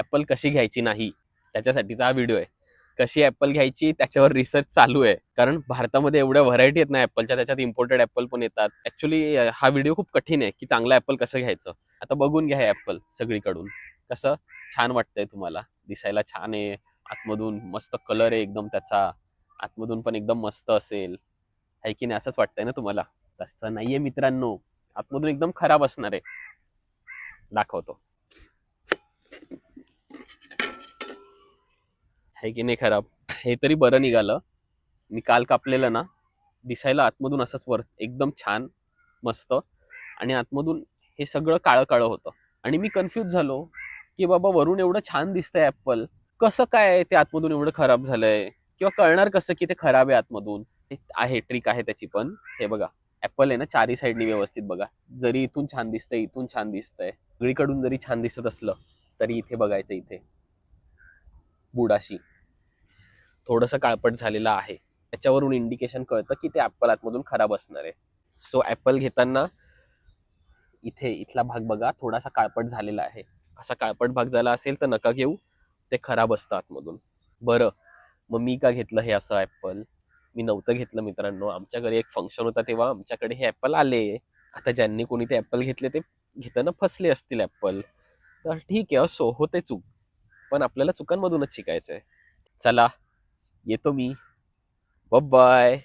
Apple कशी घ्यायची नाही त्याच्यासाठीचा हा व्हिडिओ आहे. कशी ॲपल घ्यायची त्याच्यावर रिसर्च चालू आहे, कारण भारतामध्ये एवढ्या व्हरायटी आहेत ना ॲपलच्या, त्याच्यात इम्पोर्टेड ॲपल पण येतात. ॲक्च्युली हा व्हिडिओ खूप कठीण आहे की चांगला ॲपल कसं घ्यायचं. आता बघून घ्या हे ॲपल सगळीकडून कसं छान वाटतंय तुम्हाला, दिसायला छान आहे, आतमधून मस्त कलर आहे एकदम त्याचा, आतमधून पण एकदम मस्त असेल आहे की नाही, असंच वाटतंय ना तुम्हाला. तसं नाहीये मित्रांनो, आतमधून एकदम खराब असणार आहे. दाखवतो आहे की नाही खराब. हे तरी बरं निघालं, मी काल कापलेलं ना, दिसायला आतमधून असंच वर एकदम छान मस्त, आणि आतमधून हे सगळं काळं काळं होतं. आणि मी कन्फ्यूज झालो की बाबा वरून एवढं छान दिसतंय ॲपल, कसं काय ते आतमधून एवढं खराब झालंय, किंवा कळणार कसं की ते खराब आहे आतमधून. आहे ट्रिक आहे त्याची पण. हे बघा, ॲपल आहे ना चारी साईडनी व्यवस्थित बघा, जरी इथून छान दिसतंय इथून छान दिसतंय, सगळीकडून जरी छान दिसत असलं तरी इथे बघायचं, इथे बुडाशी थोडंसं काळपट झालेलं आहे, त्याच्यावरून इंडिकेशन कळतं की ते ॲपल आतमधून खराब असणार आहे. सो ॲपल घेताना इथे इथला भाग बघा थोडासा काळपट झालेला आहे, असा काळपट भाग झाला असेल तर नका घेऊ, ते खराब असतं आतमधून. बरं, मग मी का घेतलं हे असं ॲपल? मी नव्हतं घेतलं मित्रांनो, आमच्या घरी एक फंक्शन होता तेव्हा आमच्याकडे हे ॲपल आले. आता ज्यांनी कोणी ते ॲपल घेतले ते घेताना फसले असतील ॲपल, तर ठीक आहे, असो, होते चूक, पण आपल्याला चुकांमधूनच शिकायचंय. चला येतो मी, बाय.